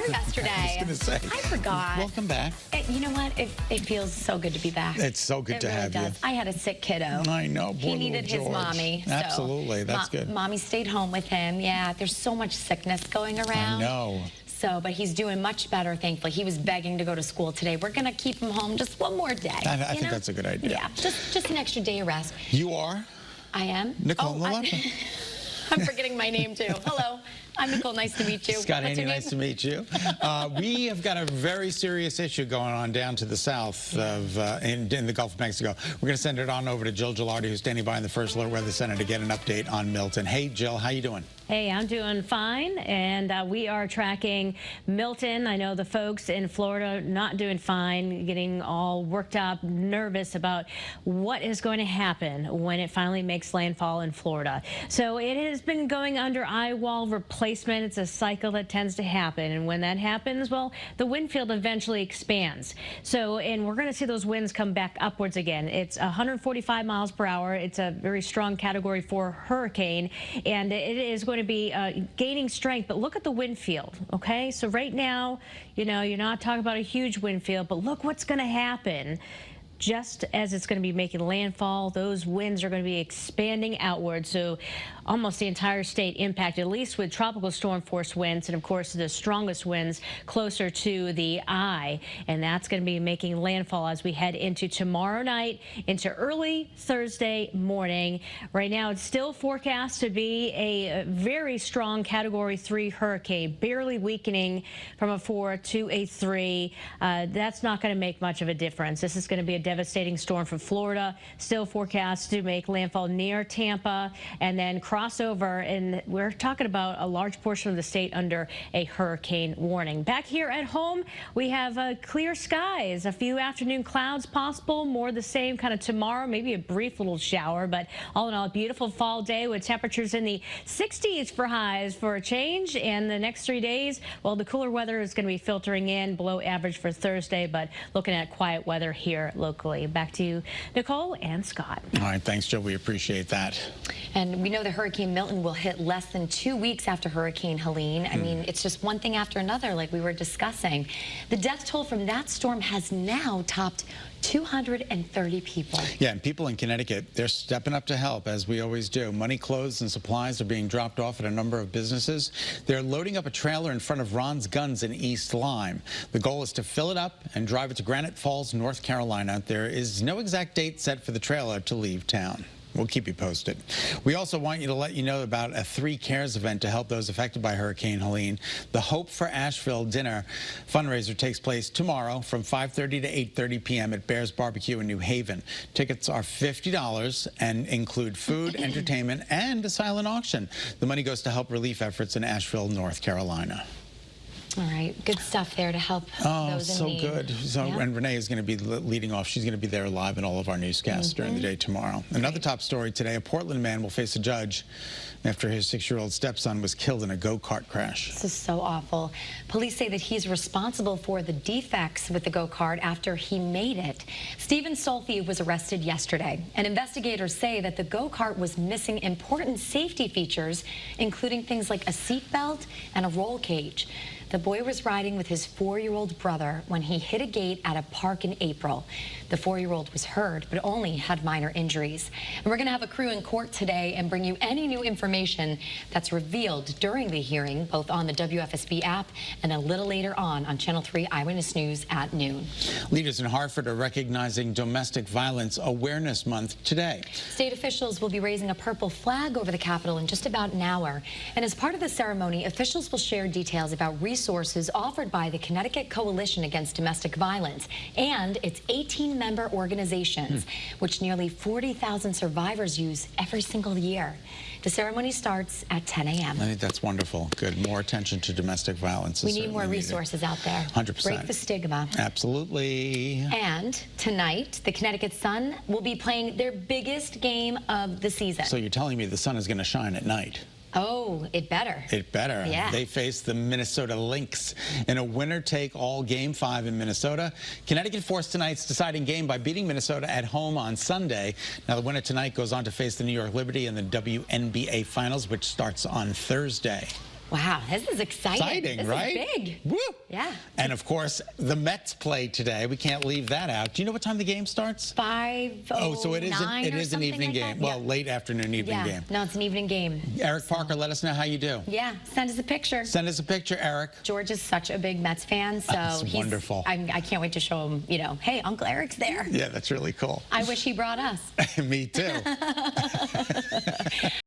yesterday. I was going to say. I forgot. Welcome back. You know what? It feels so good to be back. It's so good to have you. I had a sick kiddo. I know. Poor he needed his George. mommy. Absolutely. That's good. Mommy stayed home with him. Yeah, there's so much sickness going around. I know. So, but he's doing much better, thankfully. He was begging to go to school today. We're going to keep him home just one more day. I think that's a good idea. Yeah, just an extra day of rest. You are? I am. Nicole and I'm forgetting my name, too. Hello. I'm Nicole. Nice to meet you. Scott, Andy, nice to meet you. We have got a very serious issue going on down to the south of in the Gulf of Mexico. We're going to send it on over to Jill Gilardi, who's standing by in the First Alert Weather Center to get an update on Milton. Hey, Jill, how you doing? Hey, I'm doing fine, and we are tracking Milton. I know the folks in Florida not doing fine, getting all worked up, nervous about what is going to happen when it finally makes landfall in Florida. So it has been going under eye wall replacement. It's a cycle that tends to happen, and when that happens, well, the wind field eventually expands. So, and we're going to see those winds come back upwards again. It's 145 miles per hour. It's a very strong Category 4 hurricane, and it is going to be gaining strength. But look at the wind field, okay? So right now, you know, you're not talking about a huge wind field, but look what's going to happen. Just as it's going to be making landfall, those winds are going to be expanding outward. So almost the entire state impacted, at least with tropical storm force winds, and of course the strongest winds closer to the eye. And that's going to be making landfall as we head into tomorrow night, into early Thursday morning. Right now it's still forecast to be a very strong Category 3 hurricane, barely weakening from a 4 to a 3. That's not going to make much of a difference. This is going to be a devastating storm for Florida, still forecast to make landfall near Tampa and then cross over, and we're talking about a large portion of the state under a hurricane warning. Back here at home, we have clear skies, a few afternoon clouds possible, more the same kind of tomorrow, maybe a brief little shower, but all in all, a beautiful fall day with temperatures in the 60s for highs for a change. And the next 3 days, well, the cooler weather is going to be filtering in below average for Thursday, but looking at quiet weather here locally. Back to you, Nicole and Scott. All right, thanks, Joe. We appreciate that. And we know that Hurricane Milton will hit less than 2 weeks after Hurricane Helene. I mean, it's just one thing after another, like we were discussing. The death toll from that storm has now topped 230 people. Yeah, and people in Connecticut, they're stepping up to help, as we always do. Money, clothes, and supplies are being dropped off at a number of businesses. They're loading up a trailer in front of Ron's Guns in East Lyme. The goal is to fill it up and drive it to Granite Falls, North Carolina. There is no exact date set for the trailer to leave town. We'll keep you posted. We also want you to let you know about a 3 Cares event to help those affected by Hurricane Helene. The Hope for Asheville dinner fundraiser takes place tomorrow from 5:30 to 8:30 p.m. at Bear's Barbecue in New Haven. Tickets are $50 and include food, entertainment, and a silent auction. The money goes to help relief efforts in Asheville, North Carolina. All right, good stuff there to help those in need. Oh, so good. So, yeah. And Renee is going to be leading off. She's going to be there live in all of our newscasts during the day tomorrow. Another top story today, a Portland man will face a judge after his 6-year-old stepson was killed in a go-kart crash. This is so awful. Police say that he's responsible for the defects with the go-kart after he made it. Stephen Solfi was arrested yesterday, and investigators say that the go-kart was missing important safety features, including things like a seatbelt and a roll cage. The boy was riding with his 4-year-old brother when he hit a gate at a park in April. The 4-year-old was hurt, but only had minor injuries. And we're going to have a crew in court today and bring you any new information that's revealed during the hearing, both on the WFSB app and a little later on Channel 3 Eyewitness News at noon. Leaders in Hartford are recognizing Domestic Violence Awareness Month today. State officials will be raising a purple flag over the Capitol in just about an hour. And as part of the ceremony, officials will share details about resources offered by the Connecticut Coalition Against Domestic Violence and its 18-member organizations, which nearly 40,000 survivors use every single year. The ceremony starts at 10 a.m. I think that's wonderful. Good. More attention to domestic violence. We need more resources out there. 100%. Break the stigma. Absolutely. And tonight, the Connecticut Sun will be playing their biggest game of the season. So you're telling me the sun is going to shine at night? Oh, it better. It better. Yeah. They face the Minnesota Lynx in a winner-take-all Game 5 in Minnesota. Connecticut forced tonight's deciding game by beating Minnesota at home on Sunday. Now, the winner tonight goes on to face the New York Liberty in the WNBA Finals, which starts on Thursday. Wow, this is exciting. Exciting, this right? Is big. Woo! Yeah. And of course, the Mets play today. We can't leave that out. Do you know what time the game starts? 5:09. Oh, so it is an something evening like game. that? Well, late afternoon evening game. No, it's an evening game. Eric Parker, let us know how you do. Yeah, send us a picture. Send us a picture, Eric. George is such a big Mets fan, so That's he's wonderful. I can't wait to show him, hey, Uncle Eric's there. Yeah, that's really cool. I wish he brought us. Me too.